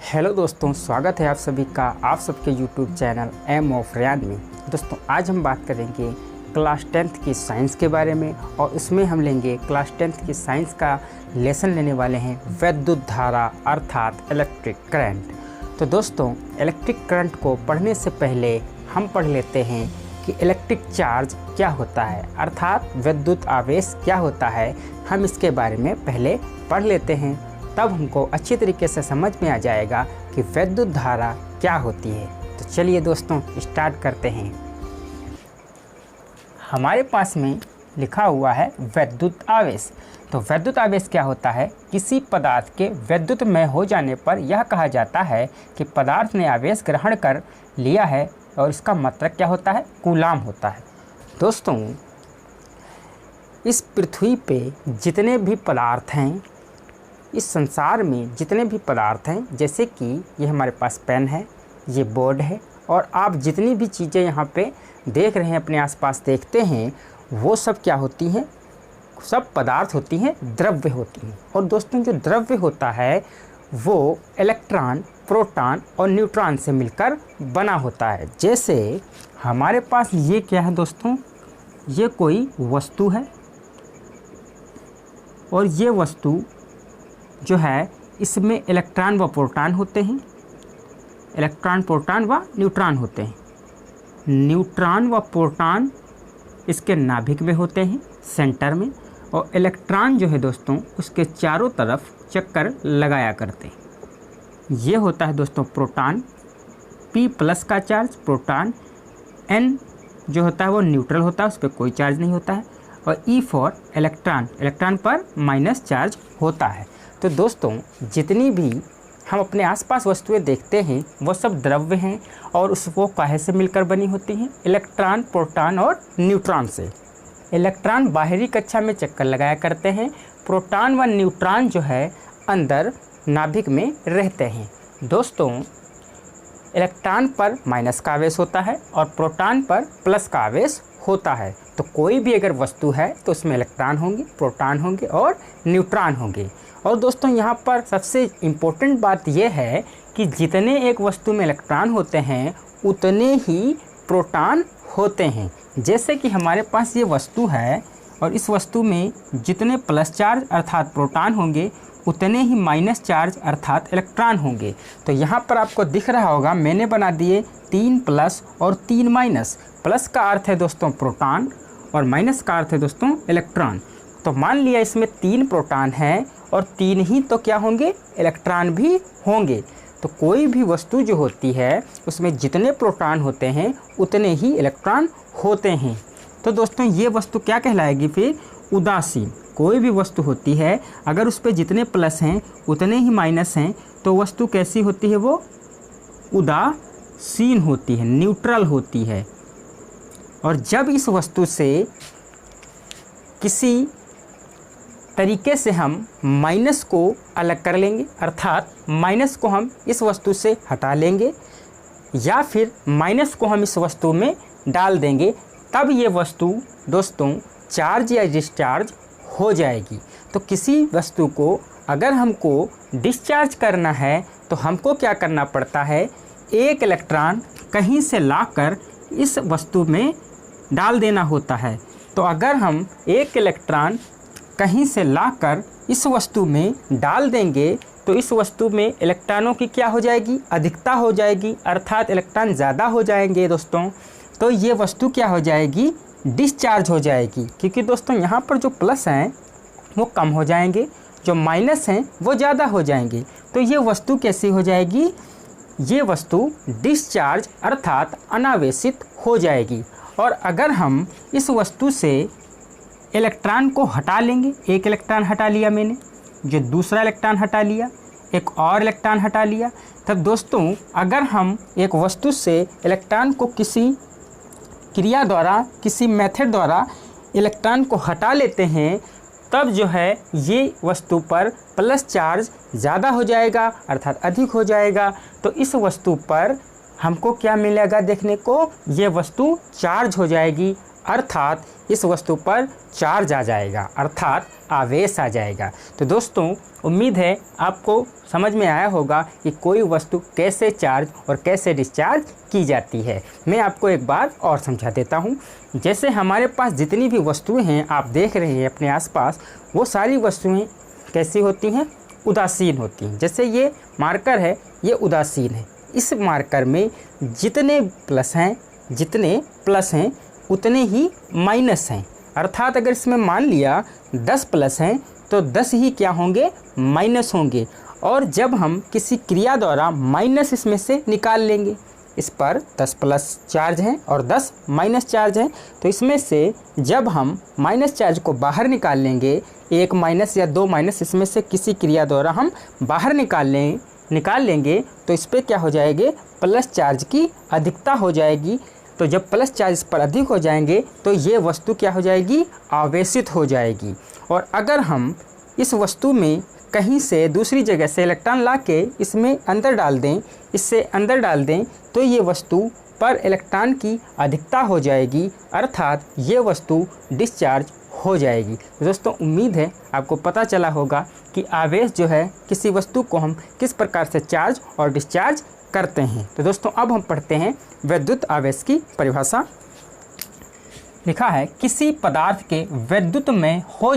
Hello दोस्तों, स्वागत है आप सभी का आप सबके YouTube channel aim of Riyadh में। दोस्तों आज हम बात करेंगे क्लास 10th की साइंस के बारे में और इसमें हम लेंगे क्लास 10th की साइंस का लेसन लेने वाले हैं विद्युत धारा अर्थात इलेक्ट्रिक करंट। तो दोस्तों इलेक्ट्रिक करंट को पढ़ने से पहले हम पढ़ लेते हैं कि इलेक्ट्रिक चार्ज क्या होता है अर्थात विद्युत आवेश क्या होता है। हम इसके बारे में पहले पढ़ लेते हैं, तब हमको अच्छी तरीके से समझ में आ जाएगा कि विद्युत धारा क्या होती है। तो चलिए दोस्तों स्टार्ट करते हैं। हमारे पास में लिखा हुआ है विद्युत आवेश। तो विद्युत आवेश क्या होता है? किसी पदार्थ के विद्युतमय हो जाने पर यह कहा जाता है कि पदार्थ ने आवेश ग्रहण कर लिया है और इसका मात्रक क्या होता है? कूलाम होता है। दोस्तों इस पृथ्वी पे जितने भी पदार्थ हैं, इस संसार में जितने भी पदार्थ हैं, जैसे कि ये हमारे पास पेन है, ये बोर्ड है और आप जितनी भी चीज़ें यहाँ पे देख रहे हैं, अपने आसपास देखते हैं, वो सब क्या होती हैं? सब पदार्थ होती हैं, द्रव्य होती हैं। और दोस्तों जो द्रव्य होता है वो इलेक्ट्रॉन, प्रोटॉन और न्यूट्रॉन से मिलकर बना होता है। जैसे हमारे पास ये क्या है दोस्तों? ये कोई वस्तु है और ये वस्तु जो है इसमें इलेक्ट्रॉन व प्रोटॉन होते हैं। इलेक्ट्रॉन, प्रोटॉन व न्यूट्रॉन होते हैं। न्यूट्रॉन व प्रोटॉन इसके नाभिक में होते हैं, सेंटर में, और इलेक्ट्रॉन जो है दोस्तों उसके चारों तरफ चक्कर लगाया करते हैं। ये होता है दोस्तों प्रोटॉन, P+ का चार्ज प्रोटॉन। N जो होता है वो न्यूट्रल होता है, उस पर कोई चार्ज नहीं होता है। और E फॉर इलेक्ट्रॉन, इलेक्ट्रॉन पर माइनस चार्ज होता है। तो दोस्तों जितनी भी हम अपने आसपास वस्तुएं देखते हैं वो सब द्रव्य हैं और वो काहे से मिलकर बनी होती हैं? इलेक्ट्रॉन, प्रोटॉन और न्यूट्रॉन से। इलेक्ट्रॉन बाहरी कक्षा में चक्कर लगाया करते हैं, प्रोटॉन व न्यूट्रॉन जो है अंदर नाभिक में रहते हैं। दोस्तों इलेक्ट्रॉन पर माइनस का आवेश होता है और प्रोटॉन पर प्लस का आवेश होता है। तो कोई भी अगर वस्तु है तो उसमें इलेक्ट्रॉन होंगे, प्रोटॉन होंगे और न्यूट्रॉन होंगे। और दोस्तों यहाँ पर सबसे इम्पोर्टेंट बात यह है कि जितने एक वस्तु में इलेक्ट्रॉन होते हैं उतने ही प्रोटॉन होते हैं। जैसे कि हमारे पास ये वस्तु है और इस वस्तु में जितने प्लस चार्ज अर्थात प्रोटॉन होंगे उतने ही माइनस चार्ज अर्थात इलेक्ट्रॉन होंगे। तो यहाँ पर आपको दिख रहा होगा मैंने बना दिए 3 प्लस और 3 माइनस। प्लस का अर्थ है दोस्तों प्रोटॉन और माइनस का अर्थ है दोस्तों इलेक्ट्रॉन। तो मान लिया इसमें 3 प्रोटॉन हैं और 3 ही तो क्या होंगे? इलेक्ट्रॉन भी होंगे। तो कोई भी वस्तु जो होती है उसमें जितने प्रोटॉन होते हैं उतने ही इलेक्ट्रॉन होते हैं। तो दोस्तों ये वस्तु क्या कहलाएगी फिर? उदासीन। कोई भी वस्तु होती है अगर उस पर जितने प्लस हैं उतने ही माइनस हैं तो वस्तु कैसी होती है? वो उदासीन होती है, न्यूट्रल होती है। और जब इस वस्तु से किसी तरीके से हम माइनस को अलग कर लेंगे अर्थात माइनस को हम इस वस्तु से हटा लेंगे या फिर माइनस को हम इस वस्तु में डाल देंगे, तब ये वस्तु दोस्तों चार्ज या डिस्चार्ज हो जाएगी। तो किसी वस्तु को अगर हमको डिस्चार्ज करना है तो हमको क्या करना पड़ता है? एक इलेक्ट्रॉन कहीं से लाकर इस वस्तु में डाल देना होता है। तो अगर हम एक इलेक्ट्रॉन कहीं से लाकर इस वस्तु में डाल देंगे तो इस वस्तु में इलेक्ट्रॉनों की क्या हो जाएगी? अधिकता हो जाएगी अर्थात इलेक्ट्रॉन ज़्यादा हो जाएंगे दोस्तों। तो ये वस्तु क्या हो जाएगी? डिस्चार्ज हो जाएगी, क्योंकि दोस्तों यहाँ पर जो प्लस हैं वो कम हो जाएंगे, जो माइनस हैं वो ज़्यादा हो जाएंगे। तो ये वस्तु कैसी हो जाएगी? ये वस्तु डिस्चार्ज अर्थात अनावेशित हो जाएगी। और अगर हम इस वस्तु से इलेक्ट्रॉन को हटा लेंगे, एक इलेक्ट्रॉन हटा लिया मैंने, जो दूसरा इलेक्ट्रॉन हटा लिया, एक और इलेक्ट्रॉन हटा लिया, तब दोस्तों अगर हम एक वस्तु से इलेक्ट्रॉन को किसी क्रिया द्वारा, किसी मेथड द्वारा इलेक्ट्रॉन को हटा लेते हैं तब जो है ये वस्तु पर प्लस चार्ज ज़्यादा हो जाएगा अर्थात अधिक हो जाएगा। तो इस वस्तु पर हमको क्या मिलेगा देखने को? ये वस्तु चार्ज हो जाएगी अर्थात इस वस्तु पर चार्ज आ जाएगा, अर्थात आवेश आ जाएगा। तो दोस्तों उम्मीद है आपको समझ में आया होगा कि कोई वस्तु कैसे चार्ज और कैसे डिस्चार्ज की जाती है। मैं आपको एक बार और समझा देता हूँ। जैसे हमारे पास जितनी भी वस्तुएं हैं आप देख रहे हैं अपने आसपास, वो सारी वस्तुएं कैसी होती हैं? उदासीन होती हैं। जैसे ये मार्कर है, ये उदासीन है। इस मार्कर में जितने प्लस हैं उतने ही माइनस हैं। अर्थात अगर इसमें मान लिया 10 प्लस हैं तो 10 ही क्या होंगे? माइनस होंगे। और जब हम किसी क्रिया द्वारा माइनस इसमें से निकाल लेंगे, इस पर 10 प्लस चार्ज हैं और 10 माइनस चार्ज हैं, तो इसमें से जब हम माइनस चार्ज को बाहर निकाल लेंगे, 1 माइनस या 2 माइनस इसमें से किसी क्रिया द्वारा हम बाहर निकाल लेंगे तो इस पर क्या हो जाएंगे? प्लस चार्ज की अधिकता हो जाएगी। तो जब प्लस चार्ज पर अधिक हो जाएंगे तो ये वस्तु क्या हो जाएगी? आवेशित हो जाएगी। और अगर हम इस वस्तु में कहीं से दूसरी जगह से इलेक्ट्रॉन ला के इसमें अंदर डाल दें तो ये वस्तु पर इलेक्ट्रॉन की अधिकता हो जाएगी, अर्थात ये वस्तु डिस्चार्ज हो जाएगी। दोस्तों उम्मीद है आपको पता चला होगा कि आवेश जो है किसी वस्तु को हम किस प्रकार से चार्ज और डिस्चार्ज करते हैं। तो दोस्तों अब हम पढ़ते हैं विद्युत आवेश की परिभाषा। लिखा है किसी पदार्थ के विद्युत में हो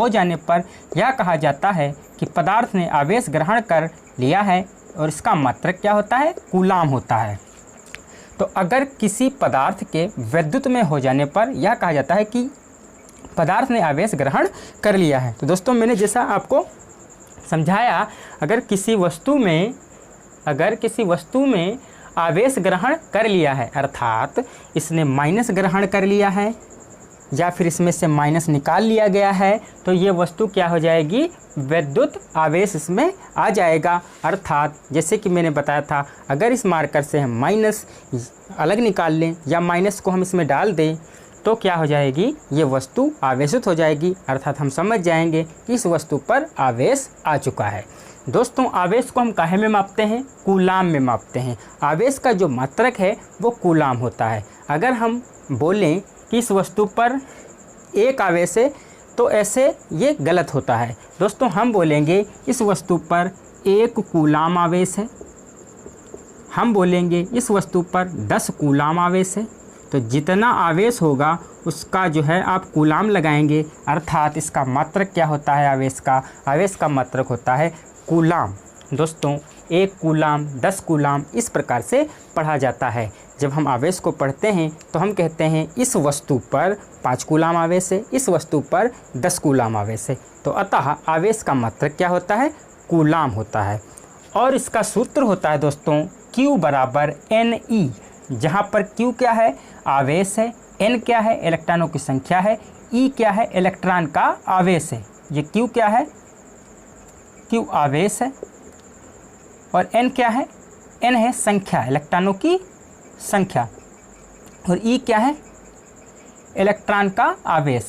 जाने पर यह कहा जाता है कि पदार्थ ने आवेश ग्रहण कर लिया है और इसका मात्रक क्या होता है? कूलाम होता है। तो अगर किसी पदार्थ के विद्युत में हो जाने पर यह कहा जाता है कि पदार्थ ने आवेश ग्रहण कर लिया है। तो दोस्तों मैंने जैसा आपको समझाया, अगर किसी वस्तु में आवेश ग्रहण कर लिया है, अर्थात इसने माइनस ग्रहण कर लिया है या फिर इसमें से माइनस निकाल लिया गया है, तो ये वस्तु क्या हो जाएगी? विद्युत आवेश इसमें आ जाएगा। अर्थात जैसे कि मैंने बताया था, अगर इस मार्कर से हम माइनस अलग निकाल लें या माइनस को हम इसमें डाल दें तो क्या हो जाएगी? ये वस्तु आवेशित हो जाएगी। अर्थात हम समझ जाएंगे कि इस वस्तु पर आवेश आ चुका है। दोस्तों आवेश को हम काहे में मापते हैं? कूलाम में मापते हैं। आवेश का जो मात्रक है वो कूलाम होता है। अगर हम बोलें कि इस वस्तु पर एक आवेश है तो ऐसे ये गलत होता है। दोस्तों हम बोलेंगे इस वस्तु पर 1 कूलाम आवेश है, हम बोलेंगे इस वस्तु पर 10 कूलाम आवेश है। तो जितना आवेश होगा उसका जो है आप कूलाम लगाएंगे, अर्थात इसका मात्रक क्या होता है? आवेश का मात्रक होता है कूलाम। दोस्तों 1 कूलाम, 10 कूलाम इस प्रकार से पढ़ा जाता है। जब हम आवेश को पढ़ते हैं तो हम कहते हैं इस वस्तु पर 5 कूलाम आवेश है, इस वस्तु पर 10 कूलाम आवेश है। तो अतः आवेश का मात्रक क्या होता है? कूलाम होता है। और इसका सूत्र होता है दोस्तों Q बराबर NE, जहाँ पर Q क्या है? आवेश है, N क्या है? इलेक्ट्रॉनों की संख्या है, E क्या है? इलेक्ट्रॉन का आवेश है। ये Q क्या है? Q आवेश है और N क्या है? N है संख्या, इलेक्ट्रॉनों की संख्या। और E क्या है? इलेक्ट्रॉन का आवेश,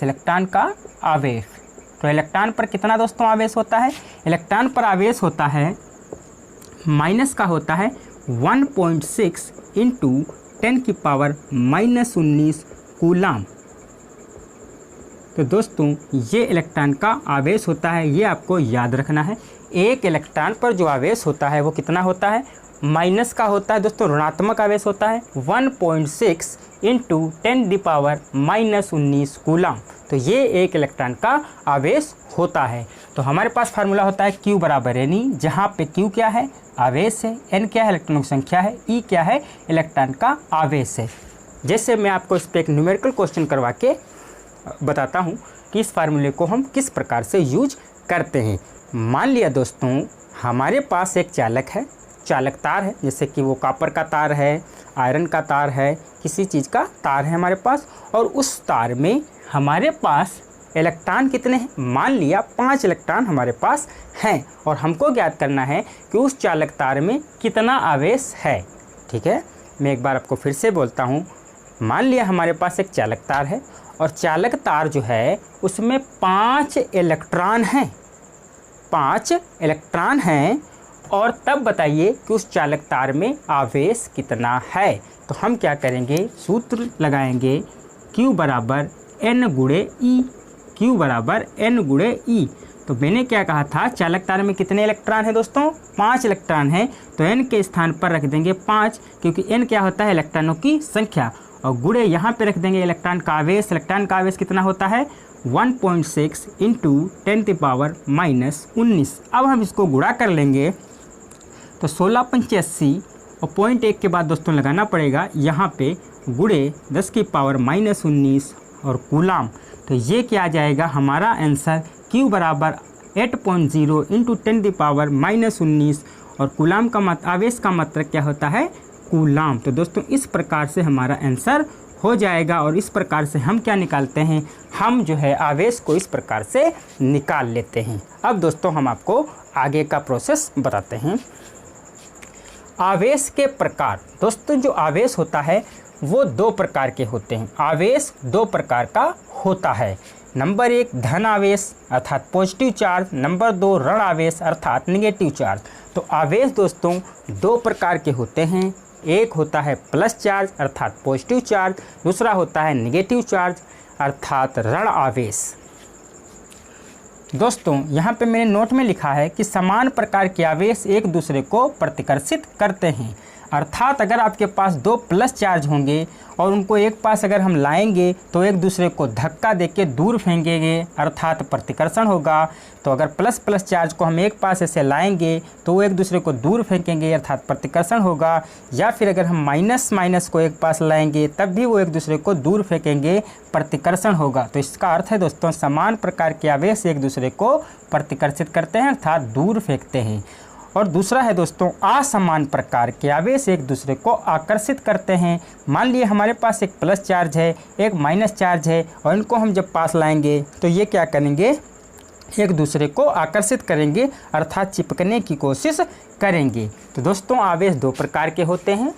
तो इलेक्ट्रॉन पर कितना दोस्तों आवेश होता है? इलेक्ट्रॉन पर आवेश होता है माइनस का होता है 1.6 इंटू 10⁻⁻19 कूलाम। तो दोस्तों ये इलेक्ट्रॉन का आवेश होता है, ये आपको याद रखना है। एक इलेक्ट्रॉन पर जो आवेश होता है वो कितना होता है? माइनस का होता है दोस्तों, ऋणात्मक आवेश होता है 1.6 इंटू 10⁻⁻19 कूलाम। तो ये एक इलेक्ट्रॉन का आवेश होता है। तो हमारे पास फार्मूला होता है Q बराबर NE, जहाँ पे Q क्या है? आवेश है, N क्या है? इलेक्ट्रॉनों की संख्या है, E क्या है? इलेक्ट्रॉन का आवेश है। जैसे मैं आपको इस पर एक न्यूमेरिकल क्वेश्चन करवा के बताता हूँ कि इस फार्मूले को हम किस प्रकार से यूज करते हैं। मान लिया दोस्तों हमारे पास एक चालक तार है, जैसे कि वो कॉपर का तार है, आयरन का तार है, किसी चीज़ का तार है हमारे पास, और उस तार में हमारे पास इलेक्ट्रॉन कितने हैं? मान लिया 5 इलेक्ट्रॉन हमारे पास हैं और हमको ज्ञात करना है कि उस चालक तार में कितना आवेश है। ठीक है, मैं एक बार आपको फिर से बोलता हूँ। मान लिया हमारे पास एक चालक तार है और चालक तार जो है उसमें 5 इलेक्ट्रॉन हैं, और तब बताइए कि उस चालक तार में आवेश कितना है। तो हम क्या करेंगे, सूत्र लगाएंगे Q बराबर N गुणे E, Q बराबर N गुणे E। तो मैंने क्या कहा था, चालक तार में कितने इलेक्ट्रॉन है दोस्तों, 5 इलेक्ट्रॉन है। तो N के स्थान पर रख देंगे 5, क्योंकि N क्या होता है, इलेक्ट्रॉनों की संख्या, और गुणे यहाँ पे रख देंगे इलेक्ट्रॉन का आवेश। इलेक्ट्रॉन का आवेश कितना होता है, 1.6 इंटू 10⁻⁻19। अब हम इसको गुणा कर लेंगे तो 1685 और 0.1 के बाद दोस्तों लगाना पड़ेगा यहाँ पे गुणे 10⁻⁻19 और कूलाम। तो ये क्या आ जाएगा, हमारा आंसर Q बराबर 8.0 इंटू 10⁻⁻19 और कूलाम का आवेश का मात्रक क्या होता है, कूलाम। तो दोस्तों इस प्रकार से हमारा आंसर हो जाएगा। और इस प्रकार से हम क्या निकालते हैं, हम जो है आवेश को इस प्रकार से निकाल लेते हैं। अब दोस्तों हम आपको आगे का प्रोसेस बताते हैं। आवेश के प्रकार, दोस्तों जो आवेश होता है वो 2 प्रकार के होते हैं। आवेश 2 प्रकार का होता है। नंबर 1 धन आवेश अर्थात पॉजिटिव चार्ज, नंबर 2 ऋण आवेश अर्थात नेगेटिव चार्ज। तो आवेश दोस्तों 2 प्रकार के होते हैं। एक होता है प्लस चार्ज अर्थात पॉजिटिव चार्ज, दूसरा होता है नेगेटिव चार्ज अर्थात ऋण आवेश। दोस्तों यहाँ पे मैंने नोट में लिखा है कि समान प्रकार के आवेश एक दूसरे को प्रतिकर्षित करते हैं। अर्थात अगर आपके पास 2 प्लस चार्ज होंगे और उनको एक पास अगर हम लाएंगे तो एक दूसरे को धक्का देके दूर फेंकेंगे अर्थात प्रतिकर्षण होगा। तो अगर प्लस प्लस चार्ज को हम एक पास ऐसे लाएंगे तो वो एक दूसरे को दूर फेंकेंगे अर्थात प्रतिकर्षण होगा। या फिर अगर हम माइनस माइनस को एक पास लाएंगे तब भी वो एक दूसरे को दूर फेंकेंगे, प्रतिकर्षण होगा। तो इसका अर्थ है दोस्तों समान प्रकार के आवेश एक दूसरे को प्रतिकर्षित करते हैं अर्थात दूर फेंकते हैं। और दूसरा है दोस्तों असमान प्रकार के आवेश एक दूसरे को आकर्षित करते हैं। मान लिए हमारे पास एक प्लस चार्ज है, एक माइनस चार्ज है और इनको हम जब पास लाएंगे तो ये क्या करेंगे, एक दूसरे को आकर्षित करेंगे अर्थात चिपकने की कोशिश करेंगे। तो दोस्तों आवेश 2 प्रकार के होते हैं,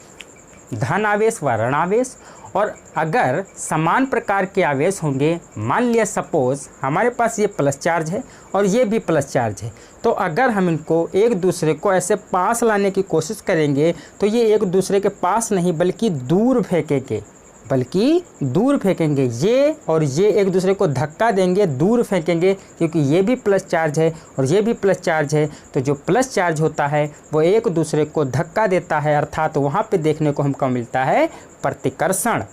धन आवेश व ऋण आवेश। और अगर समान प्रकार के आवेश होंगे, मान लिया सपोज हमारे पास ये प्लस चार्ज है और ये भी प्लस चार्ज है, तो अगर हम इनको एक दूसरे को ऐसे पास लाने की कोशिश करेंगे तो ये एक दूसरे के पास नहीं बल्कि दूर फेंकेंगे। ये और ये एक दूसरे को धक्का देंगे, दूर फेंकेंगे, क्योंकि ये भी प्लस चार्ज है और ये भी प्लस चार्ज है। तो जो प्लस चार्ज होता है वो एक दूसरे को धक्का देता है अर्थात वहाँ पे देखने को हमको मिलता है प्रतिकर्षण।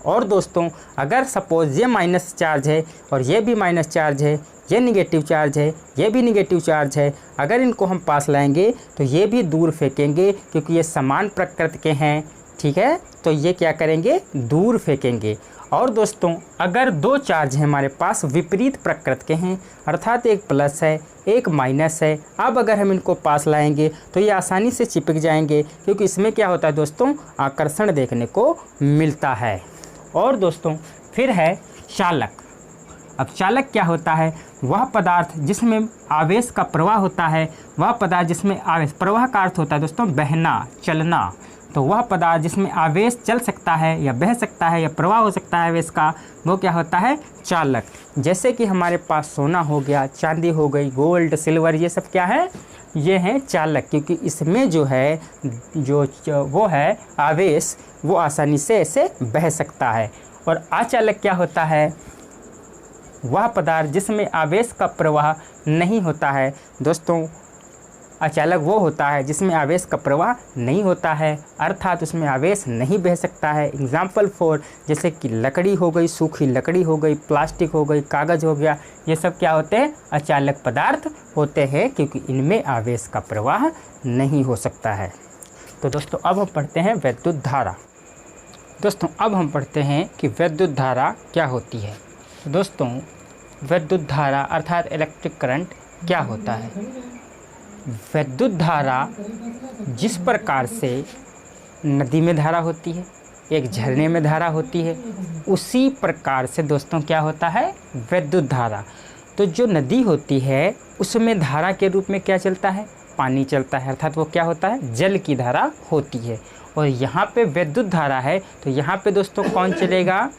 और दोस्तों अगर सपोज ये माइनस चार्ज है और ये भी माइनस चार्ज है, ये निगेटिव चार्ज है, ये भी निगेटिव चार्ज है, अगर इनको हम पास लाएंगे तो ये भी दूर फेंकेंगे क्योंकि ये समान प्रकृति के हैं, ठीक है। तो ये क्या करेंगे, दूर फेंकेंगे। और दोस्तों अगर 2 चार्ज हैं हमारे पास विपरीत प्रकृति के हैं अर्थात एक प्लस है एक माइनस है, अब अगर हम इनको पास लाएंगे तो ये आसानी से चिपक जाएंगे क्योंकि इसमें क्या होता है दोस्तों, आकर्षण देखने को मिलता है। और दोस्तों फिर है चालक। अब चालक क्या होता है, वह पदार्थ जिसमें आवेश का प्रवाह होता है, वह पदार्थ जिसमें आवेश, प्रवाह का अर्थ होता है दोस्तों बहना, चलना। तो वह पदार्थ जिसमें आवेश चल सकता है या बह सकता है या प्रवाह हो सकता है आवेश का, वो क्या होता है, चालक। जैसे कि हमारे पास सोना हो गया, चांदी हो गई, गोल्ड, सिल्वर, ये सब क्या है, ये हैं चालक, क्योंकि इसमें जो है वो है आवेश, वो आसानी से ऐसे बह सकता है। और अचालक क्या होता है, वह पदार्थ जिसमें आवेश का प्रवाह नहीं होता है। दोस्तों अचालक वो होता है जिसमें आवेश का प्रवाह नहीं होता है अर्थात उसमें आवेश नहीं बह सकता है। एग्जाम्पल फॉर जैसे कि लकड़ी हो गई, सूखी लकड़ी हो गई, प्लास्टिक हो गई, कागज़ हो गया, ये सब क्या होते हैं, अचालक पदार्थ होते हैं क्योंकि इनमें आवेश का प्रवाह नहीं हो सकता है। तो दोस्तों अब हम पढ़ते हैं विद्युत धारा। दोस्तों अब हम पढ़ते हैं कि विद्युत धारा क्या होती है। तो दोस्तों विद्युत धारा अर्थात इलेक्ट्रिक करंट क्या होता है। विद्युत धारा जिस प्रकार से नदी में धारा होती है, एक झरने में धारा होती है, उसी प्रकार से दोस्तों क्या होता है, विद्युत धारा। तो जो नदी होती है उसमें धारा के रूप में क्या चलता है, पानी चलता है अर्थात वो क्या होता है, जल की धारा होती है। और यहाँ पे विद्युत धारा है तो यहाँ पे दोस्तों कौन चलेगा,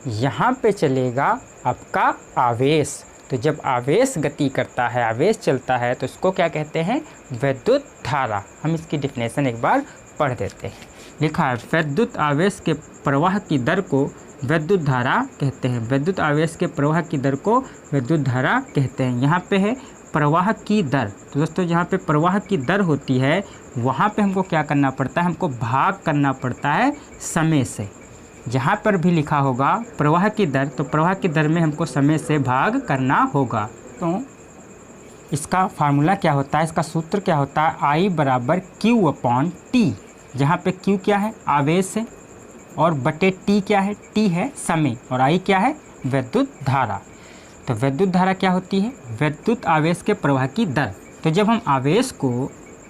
यहाँ पे चलेगा आपका आवेश। तो जब आवेश गति करता है, आवेश चलता है, तो इसको क्या कहते हैं? विद्युत धारा। हम इसकी डिफिनेशन एक बार पढ़ देते हैं। लिखा है विद्युत आवेश के प्रवाह की दर को विद्युत धारा कहते हैं। विद्युत आवेश के प्रवाह की दर को विद्युत धारा कहते हैं। यहाँ पे है प्रवाह की दर। तो दोस्तों जहाँ पे प्रवाह की दर होती है वहाँ पे हमको क्या करना पड़ता है? हमको भाग करना पड़ता है समय से। जहाँ पर भी लिखा होगा प्रवाह की दर, तो प्रवाह की दर में हमको समय से भाग करना होगा। तो इसका फार्मूला क्या होता है? इसका सूत्र क्या होता है? I बराबर Q/T। जहाँ पे Q क्या है? आवेश है, और बटे T क्या है? T है समय, और I क्या है? विद्युत धारा। तो विद्युत धारा क्या होती है? विद्युत आवेश के प्रवाह की दर। तो जब हम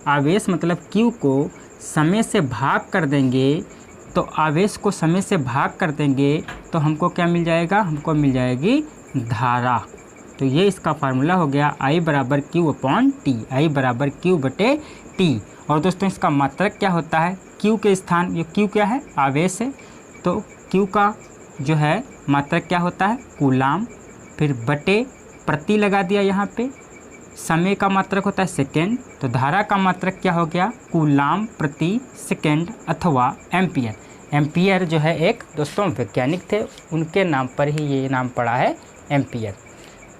आवेश मतलब Q को समय से भाग कर देंगे, तो आवेश को समय से भाग कर देंगे तो हमको क्या मिल जाएगा? हमको मिल जाएगी धारा। तो ये इसका फार्मूला हो गया I बराबर Q/T। I बराबर Q/T। और दोस्तों इसका मात्रक क्या होता है? Q के स्थान, ये Q क्या है? आवेश है, तो Q का जो है मात्रक क्या होता है? कूलाम। फिर बटे प्रति लगा दिया यहाँ पे, समय का मात्रक होता है सेकेंड, तो धारा का मात्रक क्या हो गया? कूलाम प्रति सेकेंड अथवा एम्पियर। एम्पियर जो है एक दोस्तों वैज्ञानिक थे, उनके नाम पर ही ये नाम पड़ा है एम्पियर।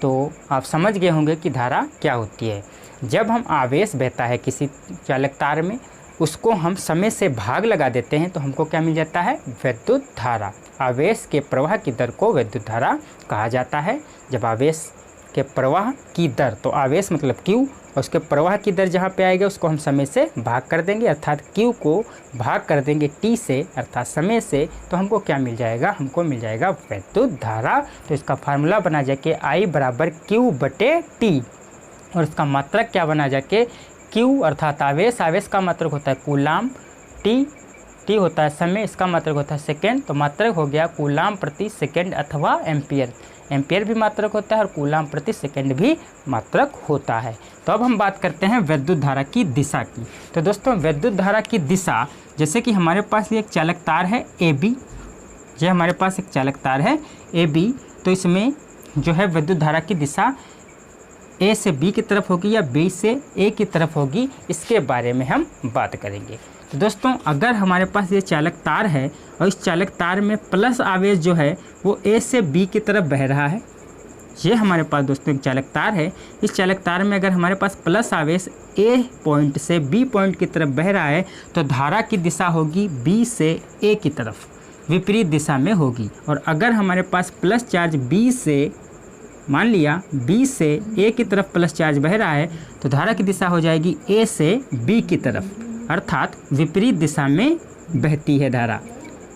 तो आप समझ गए होंगे कि धारा क्या होती है। जब हम आवेश बहता है किसी चालक तार में, उसको हम समय से भाग लगा देते हैं तो हमको क्या मिल जाता है? विद्युत धारा। आवेश के प्रवाह की दर को विद्युत धारा कहा जाता है। जब आवेश के प्रवाह की दर, तो आवेश मतलब Q, और उसके प्रवाह की दर जहाँ पे आएगा उसको हम समय से भाग कर देंगे, अर्थात Q को भाग कर देंगे T से, अर्थात समय से, तो हमको क्या मिल जाएगा? हमको मिल जाएगा विद्युत धारा। तो इसका फार्मूला बना जाके I बराबर Q/T, और इसका मात्रक क्या बना जाके? Q अर्थात आवेश, आवेश का मात्रक होता है कूलाम, T होता है समय, इसका मात्रक होता है सेकेंड, तो मात्रक हो गया कूलाम प्रति सेकेंड अथवा एम्पियर। एम्पियर भी मात्रक होता है और कूलाम प्रति सेकेंड भी मात्रक होता है। तो अब हम बात करते हैं विद्युत धारा की दिशा की। तो दोस्तों विद्युत धारा की दिशा, जैसे कि हमारे पास ये एक चालक तार है AB, ये हमारे पास एक चालक तार है AB, तो इसमें जो है विद्युत धारा की दिशा A से B की तरफ होगी या B से A की तरफ होगी, इसके बारे में हम बात करेंगे। तो दोस्तों अगर हमारे पास ये चालक तार है और इस चालक तार में प्लस आवेश जो है वो A से B की तरफ बह रहा है, ये हमारे पास दोस्तों एक चालक तार है। इस चालक तार में अगर हमारे पास प्लस आवेश A पॉइंट से B पॉइंट की तरफ बह रहा है, तो धारा की दिशा होगी B से A की तरफ, विपरीत दिशा में होगी। और अगर हमारे पास प्लस चार्ज B से, मान लिया B से A की तरफ प्लस चार्ज बह रहा है, तो धारा की दिशा हो जाएगी A से B की तरफ, अर्थात विपरीत दिशा में बहती है धारा,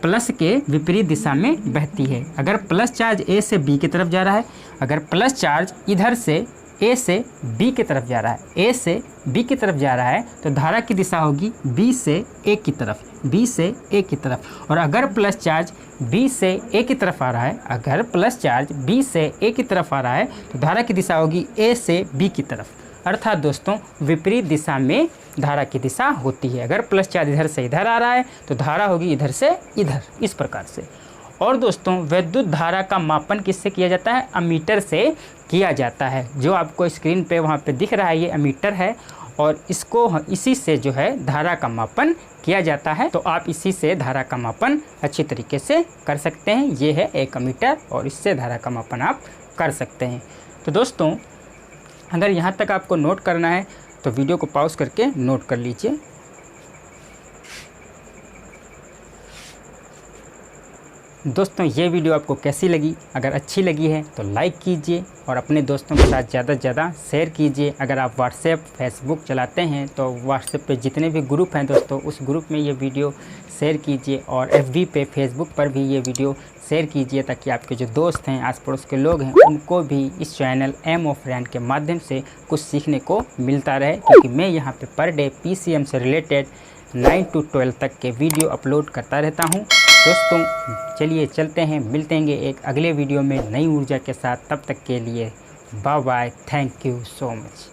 प्लस के विपरीत दिशा में बहती है। अगर प्लस चार्ज A से B की तरफ जा रहा है, अगर प्लस चार्ज इधर से A से B की तरफ जा रहा है, A से B की तरफ जा रहा है, तो धारा की दिशा होगी B से A की तरफ, B से A की तरफ। और अगर प्लस चार्ज B से A की तरफ आ रहा है, अगर प्लस चार्ज B से A की तरफ आ रहा है, तो धारा की दिशा होगी A से B की तरफ, अर्थात दोस्तों विपरीत दिशा में धारा की दिशा होती है। अगर प्लस चार्ज इधर से इधर आ रहा है तो धारा होगी इधर से इधर, इस प्रकार से। और दोस्तों विद्युत धारा का मापन किससे किया जाता है? अमीटर से किया जाता है। जो आपको स्क्रीन पे वहाँ पे दिख रहा है ये अमीटर है, और इसको इसी से जो है धारा का मापन किया जाता है। तो आप इसी से धारा का मापन अच्छी तरीके से कर सकते हैं। ये है एक अमीटर और इससे धारा का मापन आप कर सकते हैं। तो दोस्तों अगर यहाँ तक आपको नोट करना है तो वीडियो को पॉज करके नोट कर लीजिए। दोस्तों ये वीडियो आपको कैसी लगी? अगर अच्छी लगी है तो लाइक कीजिए और अपने दोस्तों के साथ ज़्यादा से ज़्यादा शेयर कीजिए। अगर आप व्हाट्सएप, फेसबुक चलाते हैं तो व्हाट्सएप पे जितने भी ग्रुप हैं दोस्तों, उस ग्रुप में ये वीडियो शेयर कीजिए, और FB पे, फेसबुक पर भी ये वीडियो शेयर कीजिए, ताकि आपके जो दोस्त हैं, आस पड़ोस के लोग हैं, उनको भी इस चैनल एम ऑफ रैन के माध्यम से कुछ सीखने को मिलता रहे। क्योंकि मैं यहाँ पर पर डे PCM से रिलेटेड 9 to 12 तक के वीडियो अपलोड करता रहता हूँ। दोस्तों चलिए चलते हैं, मिलते हैं एक अगले वीडियो में नई ऊर्जा के साथ। तब तक के लिए bye bye, thank you so much.